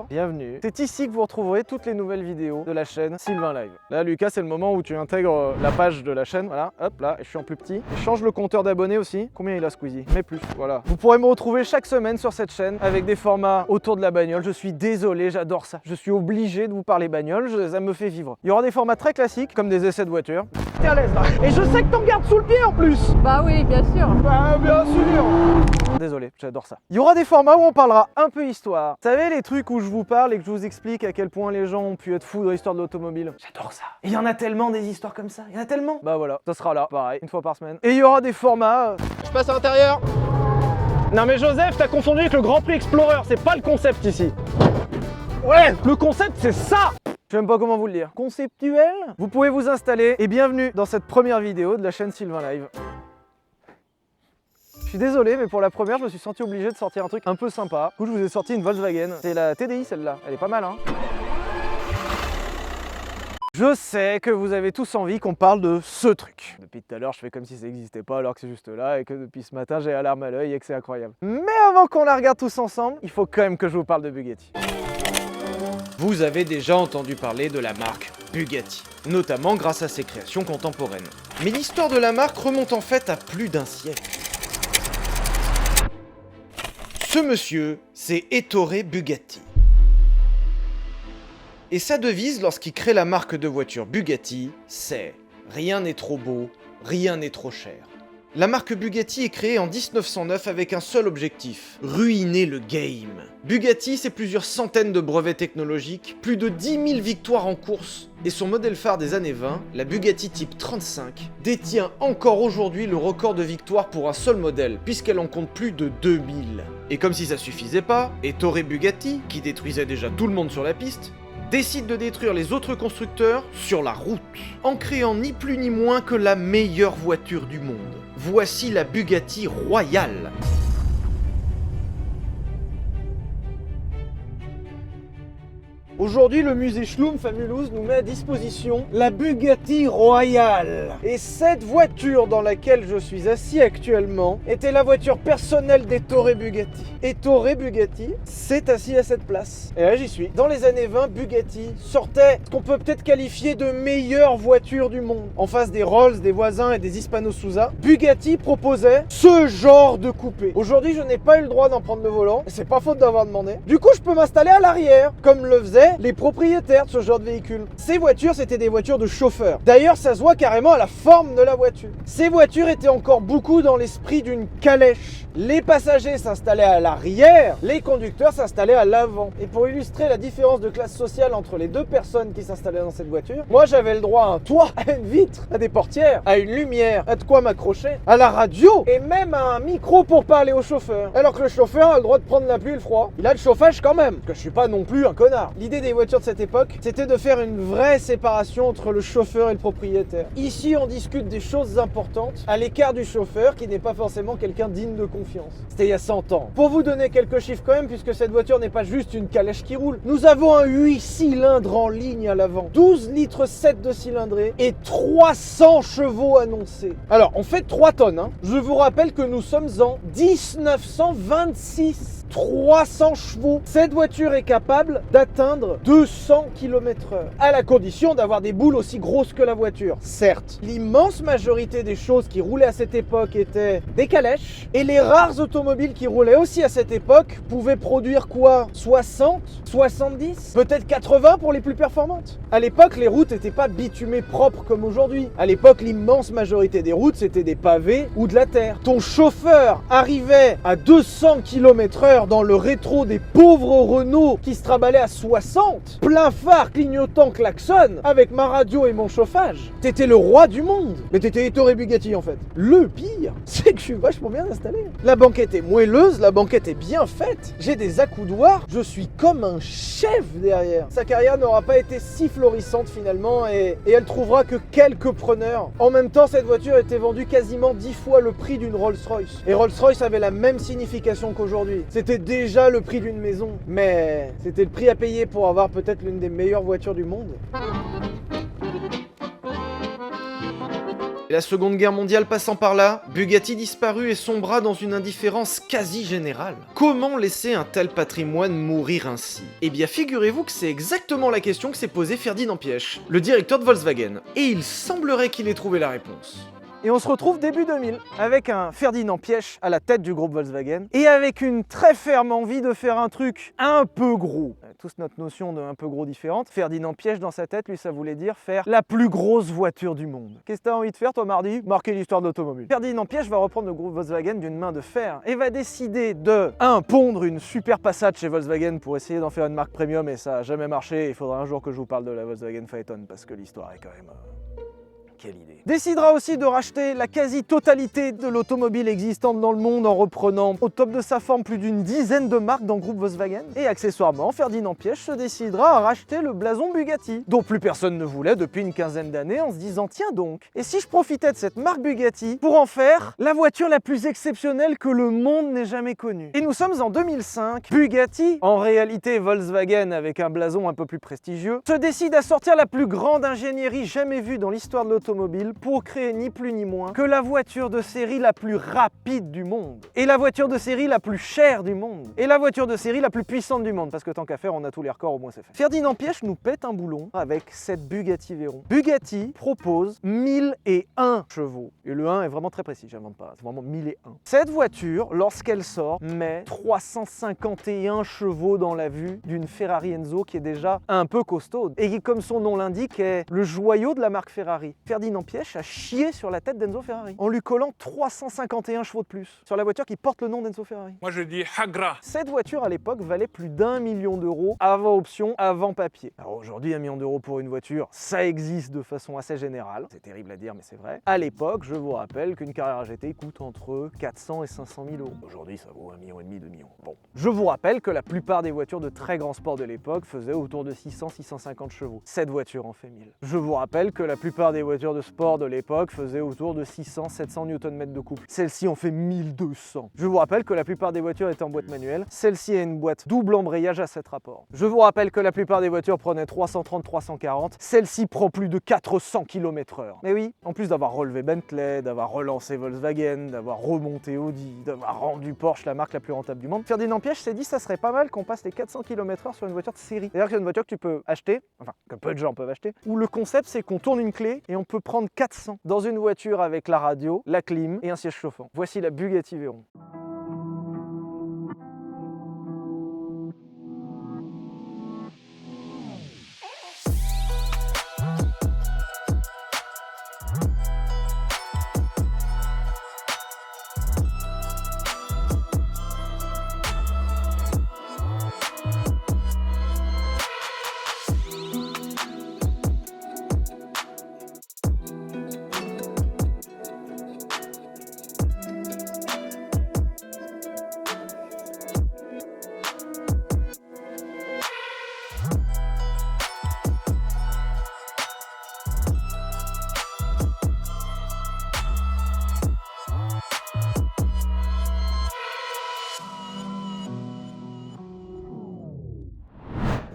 bienvenue. C'est ici que vous retrouverez toutes les nouvelles vidéos de la chaîne Sylvain Live. Là Lucas, c'est le moment où tu intègres la page de la chaîne, voilà, hop là, et je suis en plus petit. Et change le compteur d'abonnés aussi. Combien il a Squeezie? Mais plus, voilà. Vous pourrez me retrouver chaque semaine sur cette chaîne avec des formats autour de la bagnole. Je suis désolé, j'adore ça. Je suis obligé de vous parler bagnole, ça me fait vivre. Il y aura des formats très classiques, comme des essais de voiture. T'es à l'aise là. Et je sais que t'en gardes sous le pied en plus. Bah oui, bien sûr. Bah bien sûr. Désolé, j'adore ça. Il y aura des formats où on parlera un peu histoire. Vous savez les trucs où je vous parle et que je vous explique à quel point les gens ont pu être fous dans l'histoire de l'automobile. J'adore ça. Et il y en a tellement des histoires comme ça. Il y en a tellement. Bah voilà, ça sera là, pareil, une fois par semaine. Et il y aura des formats. Je passe à l'intérieur. Non mais Joseph, t'as confondu avec le Grand Prix Explorer. C'est pas le concept ici. Ouais, le concept c'est ça. Je sais même pas comment vous le dire. Conceptuel. Vous pouvez vous installer et bienvenue dans cette première vidéo de la chaîne Sylvain Live. Je suis désolé, mais pour la première, je me suis senti obligé de sortir un truc un peu sympa. Du coup, je vous ai sorti une Volkswagen. C'est la TDI celle-là. Elle est pas mal, hein. Je sais que vous avez tous envie qu'on parle de ce truc. Depuis tout à l'heure, je fais comme si ça n'existait pas alors que c'est juste là et que depuis ce matin, j'ai la larme à l'œil et que c'est incroyable. Mais avant qu'on la regarde tous ensemble, il faut quand même que je vous parle de Bugatti. Vous avez déjà entendu parler de la marque Bugatti, notamment grâce à ses créations contemporaines. Mais l'histoire de la marque remonte en fait à plus d'un siècle. Ce monsieur, c'est Ettore Bugatti. Et sa devise lorsqu'il crée la marque de voiture Bugatti, c'est « Rien n'est trop beau, rien n'est trop cher ». La marque Bugatti est créée en 1909 avec un seul objectif, ruiner le game. Bugatti, c'est plusieurs centaines de brevets technologiques, plus de 10 000 victoires en course, et son modèle phare des années 20, la Bugatti Type 35, détient encore aujourd'hui le record de victoires pour un seul modèle, puisqu'elle en compte plus de 2000. Et comme si ça suffisait pas, Ettore Bugatti, qui détruisait déjà tout le monde sur la piste, décide de détruire les autres constructeurs sur la route, en créant ni plus ni moins que la meilleure voiture du monde. Voici la Bugatti Royale. Aujourd'hui, le musée Schlumpf à Mulhouse nous met à disposition la Bugatti Royale. Et cette voiture dans laquelle je suis assis actuellement était la voiture personnelle d'Ettore Bugatti. Ettore Bugatti s'est assis à cette place. Et là, j'y suis. Dans les années 20, Bugatti sortait ce qu'on peut peut-être qualifier de meilleure voiture du monde. En face des Rolls, des voisins et des Hispano Suiza, Bugatti proposait ce genre de coupé. Aujourd'hui, je n'ai pas eu le droit d'en prendre le volant. C'est pas faute d'avoir demandé. Du coup, je peux m'installer à l'arrière, comme le faisaient les propriétaires de ce genre de véhicule. Ces voitures, c'était des voitures de chauffeurs. D'ailleurs, ça se voit carrément à la forme de la voiture. Ces voitures étaient encore beaucoup dans l'esprit d'une calèche. Les passagers s'installaient à l'arrière, les conducteurs s'installaient à l'avant. Et pour illustrer la différence de classe sociale entre les deux personnes qui s'installaient dans cette voiture, moi j'avais le droit à un toit, à une vitre, à des portières, à une lumière, à de quoi m'accrocher, à la radio et même à un micro pour parler au chauffeur. Alors que le chauffeur a le droit de prendre la pluie et le froid. Il a le chauffage quand même, parce que je suis pas non plus un connard. L'idée des voitures de cette époque, c'était de faire une vraie séparation entre le chauffeur et le propriétaire. Ici, on discute des choses importantes à l'écart du chauffeur qui n'est pas forcément quelqu'un digne de confiance. C'était il y a 100 ans. Pour vous donner quelques chiffres quand même, puisque cette voiture n'est pas juste une calèche qui roule, nous avons un 8 cylindres en ligne à l'avant, 12 litres 7 de cylindrée et 300 chevaux annoncés. Alors, on fait 3 tonnes, hein. Je vous rappelle que nous sommes en 1926. 300 chevaux. Cette voiture est capable d'atteindre 200 km/h, à la condition d'avoir des boules aussi grosses que la voiture. Certes, l'immense majorité des choses qui roulaient à cette époque étaient des calèches, et les rares automobiles qui roulaient aussi à cette époque pouvaient produire quoi? 60, 70, peut-être 80 pour les plus performantes. À l'époque, les routes n'étaient pas bitumées propres comme aujourd'hui. À l'époque, l'immense majorité des routes, c'était des pavés ou de la terre. Ton chauffeur arrivait à 200 km/h dans le rétro des pauvres Renault qui se traballaient à 60, plein phare, clignotant, klaxon, avec ma radio et mon chauffage. T'étais le roi du monde. Mais t'étais Ettore Bugatti en fait. Le pire, c'est que je suis vachement bien installé. La banquette est moelleuse, la banquette est bien faite. J'ai des accoudoirs, je suis comme un chef derrière. Sa carrière n'aura pas été si florissante finalement et elle trouvera que quelques preneurs. En même temps, cette voiture était vendue quasiment 10 fois le prix d'une Rolls-Royce. Et Rolls-Royce avait la même signification qu'aujourd'hui. C'était déjà le prix d'une maison, mais c'était le prix à payer pour avoir peut-être l'une des meilleures voitures du monde. Et la Seconde Guerre mondiale passant par là, Bugatti disparut et sombra dans une indifférence quasi générale. Comment laisser un tel patrimoine mourir ainsi? Eh bien figurez-vous que c'est exactement la question que s'est posée Ferdinand Piëch, le directeur de Volkswagen. Et il semblerait qu'il ait trouvé la réponse. Et on se retrouve début 2000, avec un Ferdinand Piëch à la tête du groupe Volkswagen, et avec une très ferme envie de faire un truc un peu gros. Tous notre notion de un peu gros différente. Ferdinand Piëch, dans sa tête, lui, ça voulait dire faire la plus grosse voiture du monde. Qu'est-ce que t'as envie de faire, toi, mardi? Marquer l'histoire de l'automobile. Ferdinand Piëch va reprendre le groupe Volkswagen d'une main de fer, et va décider de, pondre une super Passat chez Volkswagen pour essayer d'en faire une marque premium, et ça a jamais marché. Il faudra un jour que je vous parle de la Volkswagen Phaeton, parce que l'histoire est quand même... Quelle idée. Décidera aussi de racheter la quasi-totalité de l'automobile existante dans le monde en reprenant au top de sa forme plus d'une dizaine de marques dans le groupe Volkswagen. Et accessoirement, Ferdinand Piëch se décidera à racheter le blason Bugatti, dont plus personne ne voulait depuis une quinzaine d'années, en se disant tiens donc, et si je profitais de cette marque Bugatti pour en faire la voiture la plus exceptionnelle que le monde n'ait jamais connue. Et nous sommes en 2005, Bugatti, en réalité Volkswagen avec un blason un peu plus prestigieux, se décide à sortir la plus grande ingénierie jamais vue dans l'histoire de l'automobile pour créer ni plus ni moins que la voiture de série la plus rapide du monde, et la voiture de série la plus chère du monde, et la voiture de série la plus puissante du monde, parce que tant qu'à faire, on a tous les records, au moins c'est fait. Ferdinand Piëch nous pète un boulon avec cette Bugatti Veyron. Bugatti propose 1001 chevaux, et le 1 est vraiment très précis, j'invente pas, c'est vraiment 1001. Cette voiture, lorsqu'elle sort, met 351 chevaux dans la vue d'une Ferrari Enzo qui est déjà un peu costaude, et qui, comme son nom l'indique, est le joyau de la marque Ferrari. Ferdinand Piëch a chié sur la tête d'Enzo Ferrari en lui collant 351 chevaux de plus sur la voiture qui porte le nom d'Enzo Ferrari. Moi je dis Hagra. Cette voiture à l'époque valait plus d'1 million d'euros avant option, avant papier. Alors aujourd'hui, 1 million d'euros pour une voiture, ça existe de façon assez générale. C'est terrible à dire, mais c'est vrai. À l'époque, je vous rappelle qu'une Carrera GT coûte entre 400 et 500 000 euros. Aujourd'hui, ça vaut 1,5 million, 2 millions. Bon. Je vous rappelle que la plupart des voitures de très grand sport de l'époque faisaient autour de 600-650 chevaux. Cette voiture en fait 1000. Je vous rappelle que la plupart des voitures de sport de l'époque faisaient autour de 600-700 Nm de couple. Celle-ci en fait 1200. Je vous rappelle que la plupart des voitures étaient en boîte manuelle. Celle-ci a une boîte double embrayage à 7 rapports. Je vous rappelle que la plupart des voitures prenaient 330-340. Celle-ci prend plus de 400 km/h. Mais oui, en plus d'avoir relevé Bentley, d'avoir relancé Volkswagen, d'avoir remonté Audi, d'avoir rendu Porsche la marque la plus rentable du monde, Ferdinand Piëch s'est dit ça serait pas mal qu'on passe les 400 km/h sur une voiture de série. C'est-à-dire que c'est une voiture que tu peux acheter, enfin que peu de gens peuvent acheter, où le concept c'est qu'on tourne une clé et on peut prendre 400 dans une voiture avec la radio, la clim et un siège chauffant. Voici la Bugatti Veyron.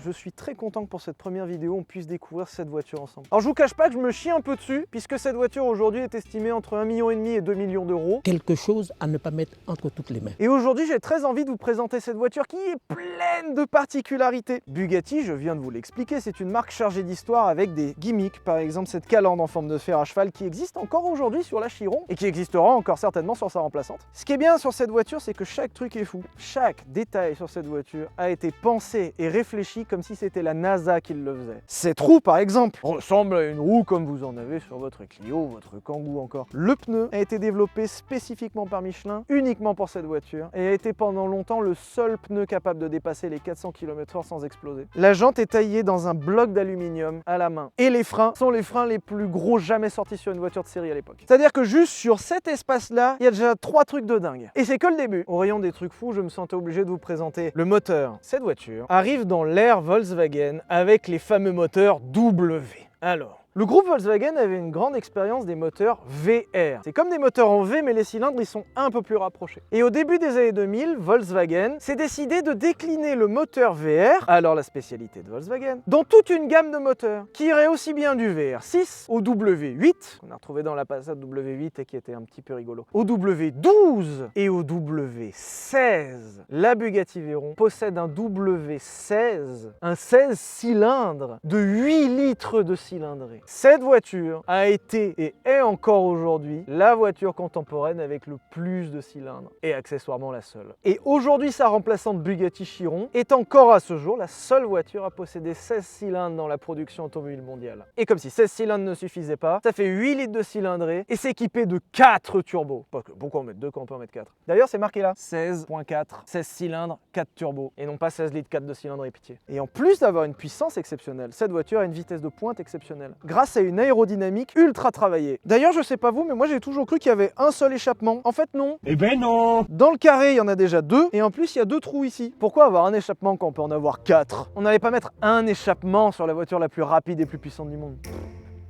Je suis très content que pour cette première vidéo, on puisse découvrir cette voiture ensemble. Alors je vous cache pas que je me chie un peu dessus, puisque cette voiture aujourd'hui est estimée entre 1,5 million et 2 millions d'euros. Quelque chose à ne pas mettre entre toutes les mains. Et aujourd'hui, j'ai très envie de vous présenter cette voiture qui est pleine de particularités. Bugatti, je viens de vous l'expliquer, c'est une marque chargée d'histoire avec des gimmicks. Par exemple, cette calandre en forme de fer à cheval qui existe encore aujourd'hui sur la Chiron et qui existera encore certainement sur sa remplaçante. Ce qui est bien sur cette voiture, c'est que chaque truc est fou. Chaque détail sur cette voiture a été pensé et réfléchi comme si c'était la NASA qui le faisait. Cette roue, par exemple, ressemble à une roue comme vous en avez sur votre Clio, votre Kangoo encore. Le pneu a été développé spécifiquement par Michelin, uniquement pour cette voiture, et a été pendant longtemps le seul pneu capable de dépasser les 400 km/h sans exploser. La jante est taillée dans un bloc d'aluminium à la main. Et les freins sont les freins les plus gros jamais sortis sur une voiture de série à l'époque. C'est-à-dire que juste sur cet espace-là, il y a déjà 3 trucs de dingue. Et c'est que le début. Au rayon des trucs fous, je me sentais obligé de vous présenter le moteur. Cette voiture arrive dans l'ère Volkswagen avec les fameux moteurs W. Alors, Le groupe Volkswagen avait une grande expérience des moteurs VR. C'est comme des moteurs en V, mais les cylindres ils sont un peu plus rapprochés. Et au début des années 2000, Volkswagen s'est décidé de décliner le moteur VR, alors la spécialité de Volkswagen, dans toute une gamme de moteurs, qui irait aussi bien du VR6 au W8, qu'on a retrouvé dans la Passat W8 et qui était un petit peu rigolo, au W12 et au W16. La Bugatti Veyron possède un W16, un 16 cylindres de 8 litres de cylindrée. Cette voiture a été et est encore aujourd'hui la voiture contemporaine avec le plus de cylindres et accessoirement la seule. Et aujourd'hui, sa remplaçante Bugatti Chiron est encore à ce jour la seule voiture à posséder 16 cylindres dans la production automobile mondiale. Et comme si 16 cylindres ne suffisaient pas, ça fait 8 litres de cylindrée et c'est équipé de 4 turbos. Pourquoi en mettre 2 quand on peut en mettre 4? D'ailleurs, c'est marqué là 16.4, 16 cylindres, 4 turbos et non pas 16 litres 4 de cylindrée, pitié. Et en plus d'avoir une puissance exceptionnelle, cette voiture a une vitesse de pointe exceptionnelle grâce à une aérodynamique ultra travaillée. D'ailleurs, je sais pas vous, mais moi j'ai toujours cru qu'il y avait un seul échappement. En fait, non. Eh ben non! Dans le carré, il y en a déjà 2 et en plus, il y a 2 trous ici. Pourquoi avoir un échappement quand on peut en avoir 4? On n'allait pas mettre un échappement sur la voiture la plus rapide et plus puissante du monde.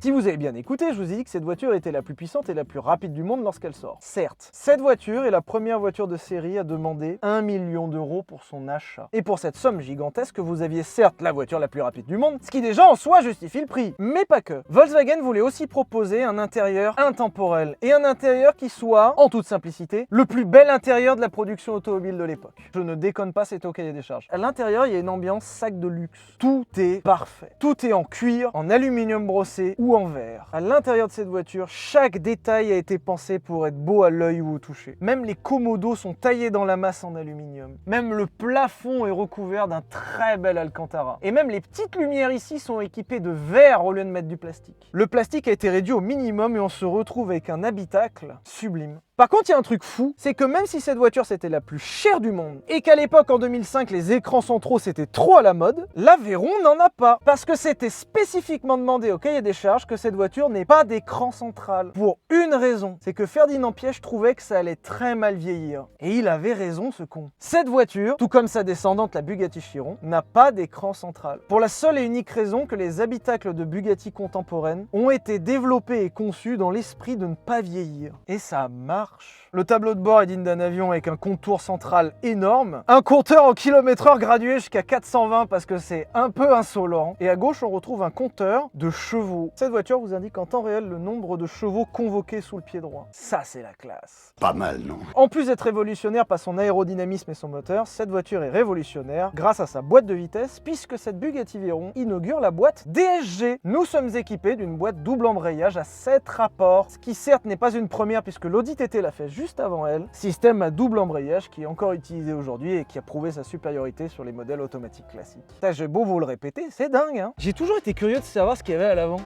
Si vous avez bien écouté, je vous ai dit que cette voiture était la plus puissante et la plus rapide du monde lorsqu'elle sort. Certes, cette voiture est la première voiture de série à demander 1 million d'euros pour son achat. Et pour cette somme gigantesque, vous aviez certes la voiture la plus rapide du monde, ce qui déjà en soi justifie le prix. Mais pas que. Volkswagen voulait aussi proposer un intérieur intemporel et un intérieur qui soit, en toute simplicité, le plus bel intérieur de la production automobile de l'époque. Je ne déconne pas, c'était au cahier des charges. À l'intérieur, il y a une ambiance sac de luxe. Tout est parfait. Tout est en cuir, en aluminium brossé ou en verre. À l'intérieur de cette voiture, chaque détail a été pensé pour être beau à l'œil ou au toucher. Même les commodos sont taillés dans la masse en aluminium. Même le plafond est recouvert d'un très bel alcantara. Et même les petites lumières ici sont équipées de verre au lieu de mettre du plastique. Le plastique a été réduit au minimum et on se retrouve avec un habitacle sublime. Par contre, il y a un truc fou, c'est que même si cette voiture c'était la plus chère du monde et qu'à l'époque en 2005 les écrans centraux c'était trop à la mode, la Veyron n'en a pas parce que c'était spécifiquement demandé au cahier des charges que cette voiture n'ait pas d'écran central. Pour une raison, c'est que Ferdinand Piëch trouvait que ça allait très mal vieillir. Et il avait raison ce con. Cette voiture, tout comme sa descendante la Bugatti Chiron, n'a pas d'écran central. Pour la seule et unique raison que les habitacles de Bugatti contemporaines ont été développés et conçus dans l'esprit de ne pas vieillir. Et ça marche. Le tableau de bord est digne d'un avion avec un contour central énorme, un compteur en km/h gradué jusqu'à 420 parce que c'est un peu insolent, et à gauche on retrouve un compteur de chevaux. Cette voiture vous indique en temps réel le nombre de chevaux convoqués sous le pied droit. Ça c'est la classe. Pas mal, non? En plus d'être révolutionnaire par son aérodynamisme et son moteur, cette voiture est révolutionnaire grâce à sa boîte de vitesse puisque cette Bugatti Veyron inaugure la boîte DSG. Nous sommes équipés d'une boîte double embrayage à 7 rapports, ce qui certes n'est pas une première puisque l'Audi TT l'a fait juste avant elle. Système à double embrayage qui est encore utilisé aujourd'hui et qui a prouvé sa supériorité sur les modèles automatiques classiques. J'ai beau vous le répéter, c'est dingue hein. J'ai toujours été curieux de savoir ce qu'il y avait à l'avant.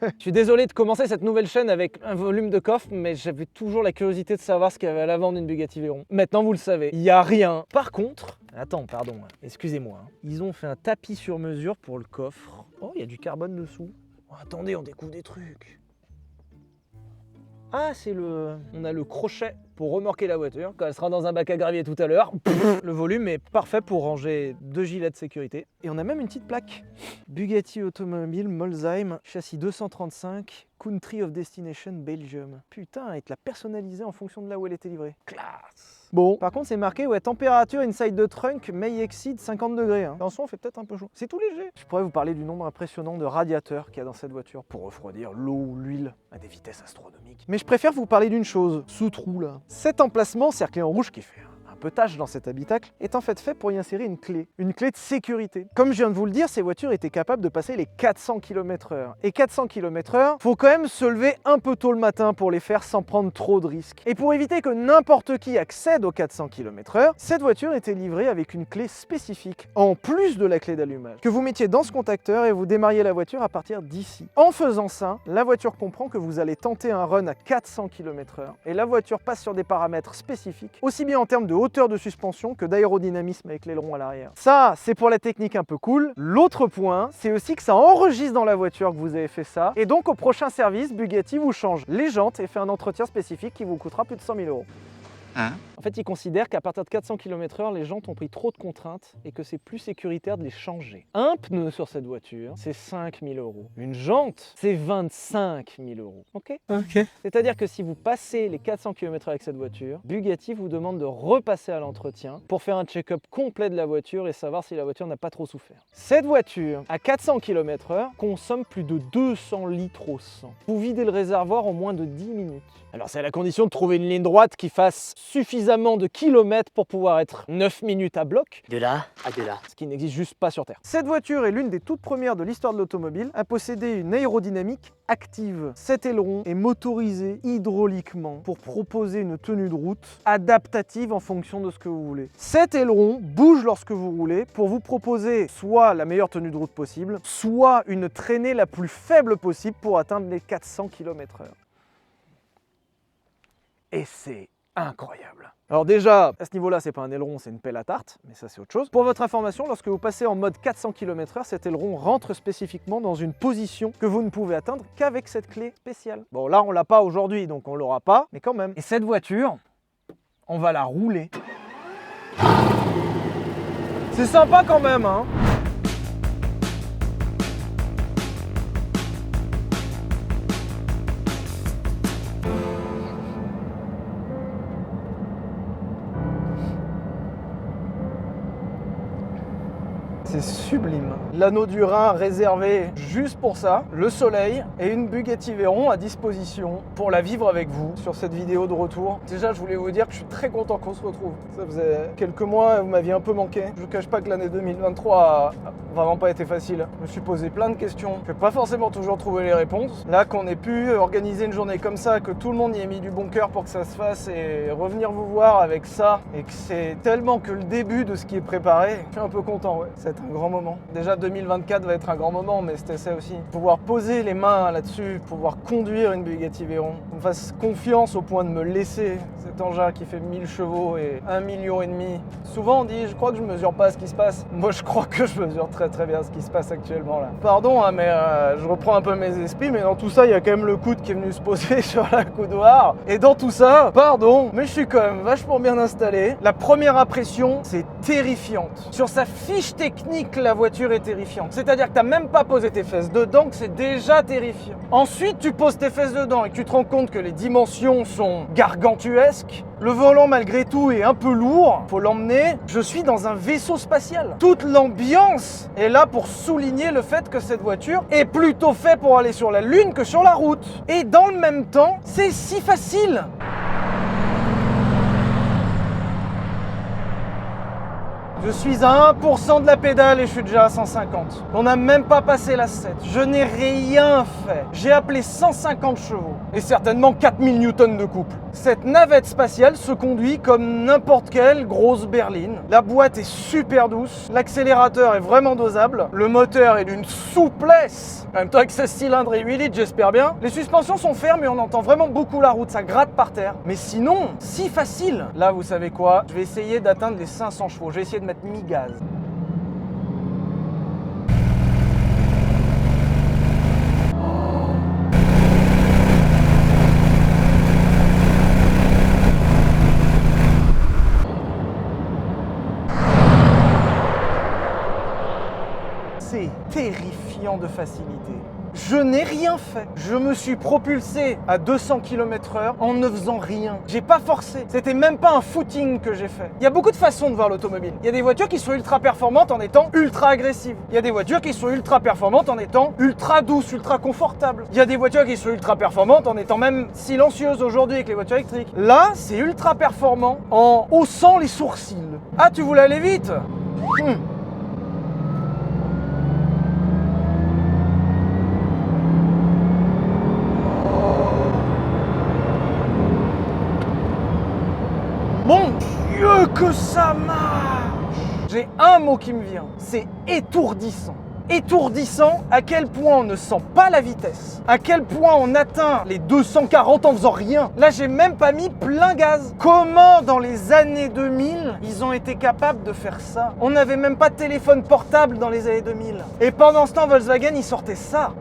Je suis désolé de commencer cette nouvelle chaîne avec un volume de coffre, mais j'avais toujours la curiosité de savoir ce qu'il y avait à l'avant d'une Bugatti Veyron. Maintenant vous le savez, il n'y a rien. Par contre, pardon, excusez-moi, hein. Ils ont fait un tapis sur mesure pour le coffre. Oh, il y a du carbone dessous. Oh, attendez, on découvre des trucs. Ah, on a le crochet pour remorquer la voiture quand elle sera dans un bac à gravier tout à l'heure. Le volume est parfait pour ranger 2 gilets de sécurité. Et on a même une petite plaque. Bugatti Automobile Molsheim, châssis 235, Country of Destination Belgium. Putain, et te l'a personnalisé en fonction de là où elle était livrée. Classe. Bon, par contre c'est marqué, ouais, température inside the trunk may exceed 50 degrés. Hein. Attention, on fait peut-être un peu chaud. C'est tout léger. Je pourrais vous parler du nombre impressionnant de radiateurs qu'il y a dans cette voiture pour refroidir l'eau ou l'huile à des vitesses astronomiques. Mais je préfère vous parler d'une chose, ce trou là. Cet emplacement cerclé en rouge qui fait un peu tache dans cet habitacle est en fait pour y insérer une clé de sécurité. Comme je viens de vous le dire, ces voitures étaient capables de passer les 400 km/h. Et 400 km/h, faut quand même se lever un peu tôt le matin pour les faire sans prendre trop de risques. Et pour éviter que n'importe qui accède aux 400 km/h, cette voiture était livrée avec une clé spécifique, en plus de la clé d'allumage, que vous mettiez dans ce contacteur et vous démarriez la voiture à partir d'ici. En faisant ça, la voiture comprend que vous allez tenter un run à 400 km/h et la voiture passe sur des paramètres spécifiques, aussi bien en termes de hauteur de suspension que d'aérodynamisme avec l'aileron à l'arrière. Ça, c'est pour la technique un peu cool. L'autre point, c'est aussi que ça enregistre dans la voiture que vous avez fait ça. Et donc, au prochain service, Bugatti vous change les jantes et fait un entretien spécifique qui vous coûtera plus de 100 000 euros. Hein? Enfin, fait, ils considèrent qu'à partir de 400 km/h, les jantes ont pris trop de contraintes et que c'est plus sécuritaire de les changer. Un pneu sur cette voiture, c'est 5 000 €. Une jante, c'est 25 000 €. Ok. C'est-à-dire que si vous passez les 400 km/h avec cette voiture, Bugatti vous demande de repasser à l'entretien pour faire un check-up complet de la voiture et savoir si la voiture n'a pas trop souffert. Cette voiture, à 400 km/h, consomme plus de 200 litres au 100. Vous videz le réservoir en moins de 10 minutes. Alors c'est à la condition de trouver une ligne droite qui fasse suffisamment de kilomètres pour pouvoir être 9 minutes à bloc. De là à de là. Ce qui n'existe juste pas sur Terre. Cette voiture est l'une des toutes premières de l'histoire de l'automobile à posséder une aérodynamique active. Cet aileron est motorisé hydrauliquement pour proposer une tenue de route adaptative en fonction de ce que vous voulez. Cet aileron bouge lorsque vous roulez pour vous proposer soit la meilleure tenue de route possible, soit une traînée la plus faible possible pour atteindre les 400 km/h. Et c'est incroyable. Alors déjà, à ce niveau-là, c'est pas un aileron, c'est une pelle à tarte, mais ça c'est autre chose. Pour votre information, lorsque vous passez en mode 400 km/h, cet aileron rentre spécifiquement dans une position que vous ne pouvez atteindre qu'avec cette clé spéciale. Bon là, on l'a pas aujourd'hui, donc on l'aura pas, mais quand même. Et cette voiture, on va la rouler. C'est sympa quand même, hein. C'est sublime. L'anneau du Rhin réservé juste pour ça, le soleil et une Bugatti Veyron à disposition pour la vivre avec vous sur cette vidéo de retour. Déjà, je voulais vous dire que je suis très content qu'on se retrouve. Ça faisait quelques mois, vous m'aviez un peu manqué. Je vous cache pas que l'année 2023 a vraiment pas été facile. Je me suis posé plein de questions. Je n'ai pas forcément toujours trouvé les réponses. Là, qu'on ait pu organiser une journée comme ça, que tout le monde y ait mis du bon cœur pour que ça se fasse et revenir vous voir avec ça, et que c'est tellement que le début de ce qui est préparé, je suis un peu content, ouais. C'est un grand moment. Déjà 2024 va être un grand moment, mais c'était ça aussi. Pouvoir poser les mains là-dessus, pouvoir conduire une Bugatti Veyron, qu'on me fasse confiance au point de me laisser cet engin qui fait 1000 chevaux et 1,5 million. Souvent on dit, je crois que je mesure pas ce qui se passe. Moi je crois que je mesure très bien ce qui se passe actuellement là. Pardon, hein, mais je reprends un peu mes esprits, mais dans tout ça, il y a quand même le coude qui est venu se poser sur la coudoir. Et dans tout ça, pardon, mais je suis quand même vachement bien installé. La première impression, c'est terrifiante. Sur sa fiche technique, la voiture est terrifiante. C'est-à-dire que tu n'as même pas posé tes fesses dedans, que c'est déjà terrifiant. Ensuite, tu poses tes fesses dedans et que tu te rends compte que les dimensions sont gargantuesques. Le volant, malgré tout, est un peu lourd. Faut l'emmener. Je suis dans un vaisseau spatial. Toute l'ambiance est là pour souligner le fait que cette voiture est plutôt faite pour aller sur la Lune que sur la route. Et dans le même temps, c'est si facile. Je suis à 1% de la pédale et je suis déjà à 150. On n'a même pas passé la 7. Je n'ai rien fait. J'ai appelé 150 chevaux et certainement 4000 newtons de couple. Cette navette spatiale se conduit comme n'importe quelle grosse berline. La boîte est super douce, l'accélérateur est vraiment dosable, le moteur est d'une souplesse. En même temps avec 16 cylindres et 8 litres, j'espère bien. Les suspensions sont fermes et on entend vraiment beaucoup la route, ça gratte par terre. Mais sinon, si facile. Là, vous savez quoi? Je vais essayer d'atteindre les 500 chevaux. Je vais essayer de mettre mi-gaz. C'est terrifiant de facilité. Je n'ai rien fait. Je me suis propulsé à 200 km/h en ne faisant rien. J'ai pas forcé. C'était même pas un footing que j'ai fait. Il y a beaucoup de façons de voir l'automobile. Il y a des voitures qui sont ultra performantes en étant ultra agressives. Il y a des voitures qui sont ultra performantes en étant ultra douces, ultra confortables. Il y a des voitures qui sont ultra performantes en étant même silencieuses aujourd'hui avec les voitures électriques. Là, c'est ultra performant en haussant les sourcils. Ah, tu voulais aller vite? Mon Dieu que ça marche! J'ai un mot qui me vient, c'est étourdissant. Étourdissant à quel point on ne sent pas la vitesse, à quel point on atteint les 240 en faisant rien. Là, j'ai même pas mis plein gaz. Comment dans les années 2000, ils ont été capables de faire ça? On n'avait même pas de téléphone portable dans les années 2000. Et pendant ce temps, Volkswagen, ils sortaient ça.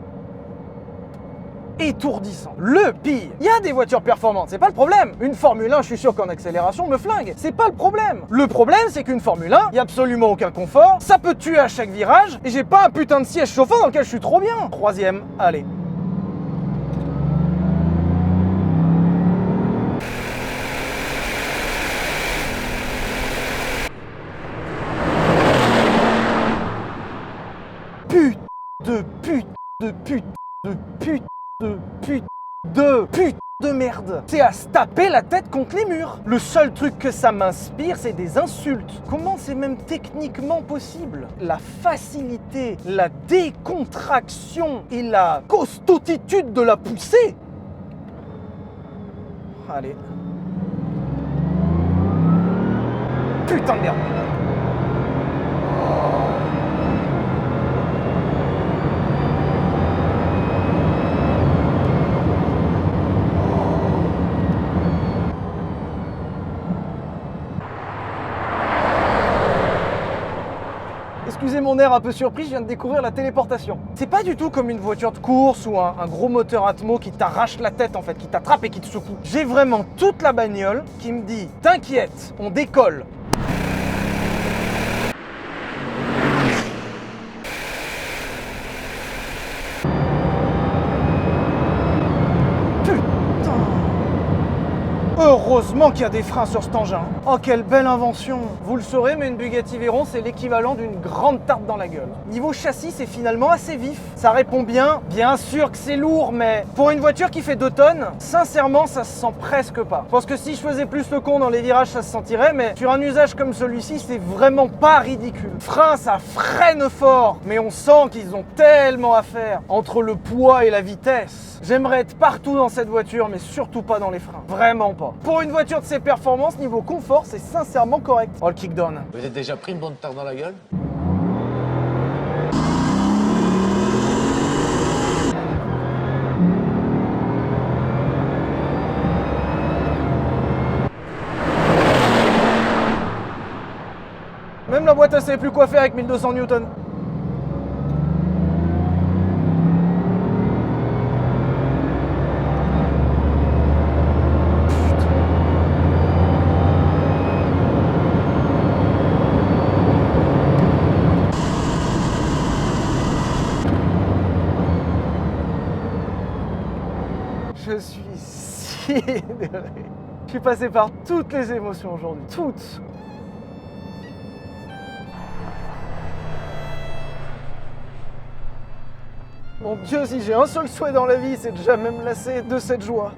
étourdissant. Le pire, il y a des voitures performantes, c'est pas le problème. Une Formule 1, je suis sûr qu'en accélération me flingue, c'est pas le problème. Le problème, c'est qu'une Formule 1, il y a absolument aucun confort, ça peut tuer à chaque virage, et j'ai pas un putain de siège chauffant dans lequel je suis trop bien. Troisième, allez. Pute de merde. C'est à se taper la tête contre les murs. Le seul truc que ça m'inspire, c'est des insultes. Comment c'est même techniquement possible? La facilité, la décontraction et la costauditude de la poussée. Allez. Putain de merde. Excusez mon air un peu surpris, je viens de découvrir la téléportation. C'est pas du tout comme une voiture de course ou un gros moteur Atmo qui t'arrache la tête en fait, qui t'attrape et qui te secoue. J'ai vraiment toute la bagnole qui me dit « T'inquiète, on décolle ». Heureusement qu'il y a des freins sur cet engin. Oh, quelle belle invention! Vous le saurez, mais une Bugatti Veyron, c'est l'équivalent d'une grande tarte dans la gueule. Niveau châssis, c'est finalement assez vif. Ça répond bien. Bien sûr que c'est lourd, mais pour une voiture qui fait 2 tonnes, sincèrement, ça se sent presque pas. Je pense que si je faisais plus le con dans les virages, ça se sentirait, mais sur un usage comme celui-ci, c'est vraiment pas ridicule. Frein, ça freine fort, mais on sent qu'ils ont tellement à faire entre le poids et la vitesse. J'aimerais être partout dans cette voiture, mais surtout pas dans les freins. Vraiment pas. Pour une voiture de ces performances, niveau confort, c'est sincèrement correct. Oh, le kickdown. Vous avez déjà pris une bonne tarte dans la gueule? Même la boîte à savait plus quoi faire avec 1200 newtons. Je suis sidéré. Je suis passé par toutes les émotions aujourd'hui. Toutes. Mon Dieu, si j'ai un seul souhait dans la vie, c'est de jamais me lasser de cette joie.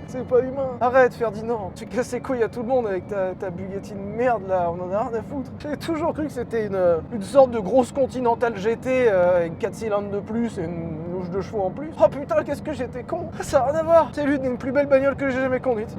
C'est pas humain. Arrête, Ferdinand. Tu casses les couilles à tout le monde avec ta Bugatti de merde là. On en a rien à foutre. J'ai toujours cru que c'était une sorte de grosse Continental GT avec 4 cylindres de plus et une louche de chevaux en plus. Oh putain, qu'est-ce que j'étais con. Ça n'a rien à voir. C'est l'une des plus belles bagnoles que j'ai jamais conduite.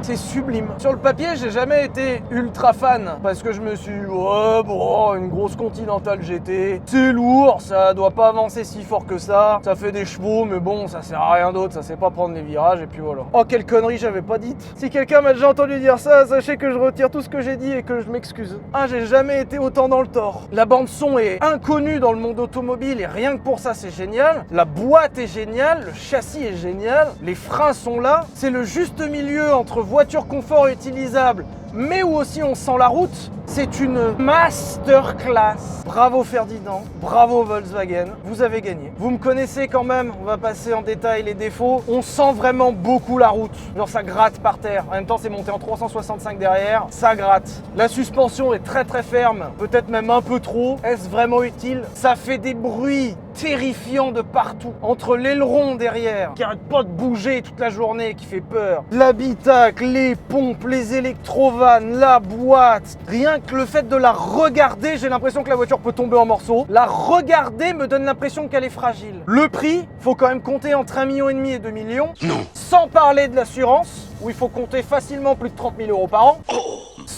C'est sublime. Sur le papier, j'ai jamais été ultra fan parce que je me suis dit, ouais, bon, une grosse Continental GT, c'est lourd, ça doit pas avancer si fort que ça fait des chevaux, mais bon, ça sert à rien d'autre, ça sait pas prendre les virages, et puis voilà. Oh, quelle connerie j'avais pas dite. Si quelqu'un m'a déjà entendu dire ça, sachez que je retire tout ce que j'ai dit et que je m'excuse. Ah, j'ai jamais été autant dans le tort. La bande son est inconnue dans le monde automobile et rien que pour ça, c'est génial. La boîte est géniale, le châssis est génial, les freins sont là. C'est le juste milieu entre voiture confort utilisable, mais où aussi on sent la route. C'est une masterclass. Bravo Ferdinand, bravo Volkswagen, vous avez gagné. Vous me connaissez quand même, on va passer en détail les défauts. On sent vraiment beaucoup la route, genre ça gratte par terre. En même temps c'est monté en 365 derrière, ça gratte. La suspension est très très ferme, peut-être même un peu trop. Est-ce vraiment utile? Ça fait des bruits terrifiants de partout. Entre l'aileron derrière, qui arrête pas de bouger toute la journée, qui fait peur. L'habitacle, les pompes, les électrovannes, la boîte. Rien que le fait de la regarder, j'ai l'impression que la voiture peut tomber en morceaux. La regarder me donne l'impression qu'elle est fragile. Le prix, faut quand même compter entre 1,5 million et 2 millions. Non. Sans parler de l'assurance, où il faut compter facilement plus de 30 000 € par an.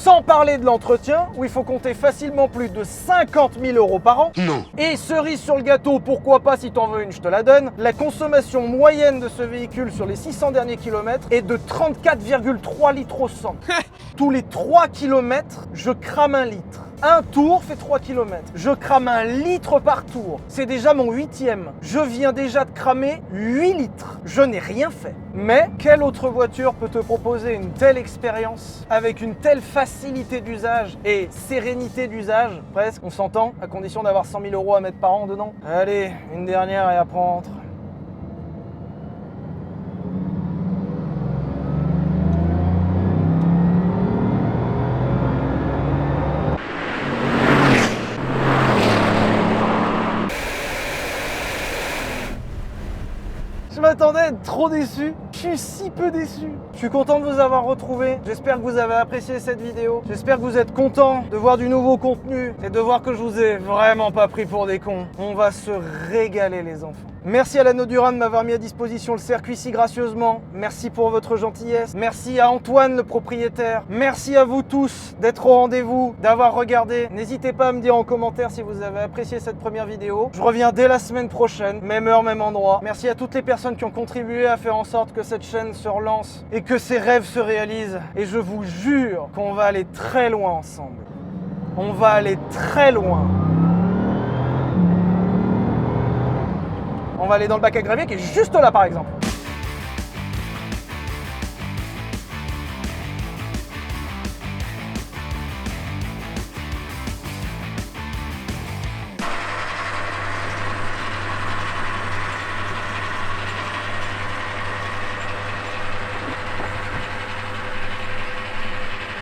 Sans parler de l'entretien, où il faut compter facilement plus de 50 000 € par an. Non. Et cerise sur le gâteau, pourquoi pas, si t'en veux une, je te la donne. La consommation moyenne de ce véhicule sur les 600 derniers kilomètres est de 34,3 litres au 100. Tous les 3 km, je crame 1 litre. Un tour fait 3 km. Je crame 1 litre par tour. C'est déjà mon 8e. Je viens déjà de cramer 8 litres. Je n'ai rien fait. Mais quelle autre voiture peut te proposer une telle expérience avec une telle facilité d'usage et sérénité d'usage? Presque, on s'entend, à condition d'avoir 100 000 € à mettre par an dedans. Allez, une dernière et après on rentre. Je m'attendais à être trop déçu. Je suis si peu déçu. Je suis content de vous avoir retrouvé. J'espère que vous avez apprécié cette vidéo. J'espère que vous êtes contents de voir du nouveau contenu et de voir que je vous ai vraiment pas pris pour des cons. On va se régaler les enfants. Merci à l'Anneau du Rhin de m'avoir mis à disposition le circuit si gracieusement. Merci pour votre gentillesse. Merci à Antoine, le propriétaire. Merci à vous tous d'être au rendez-vous, d'avoir regardé. N'hésitez pas à me dire en commentaire si vous avez apprécié cette première vidéo. Je reviens dès la semaine prochaine, même heure, même endroit. Merci à toutes les personnes qui ont contribué à faire en sorte que cette chaîne se relance et que ces rêves se réalisent. Et je vous jure qu'on va aller très loin ensemble. On va aller très loin. On va aller dans le bac à gravier qui est juste là par exemple.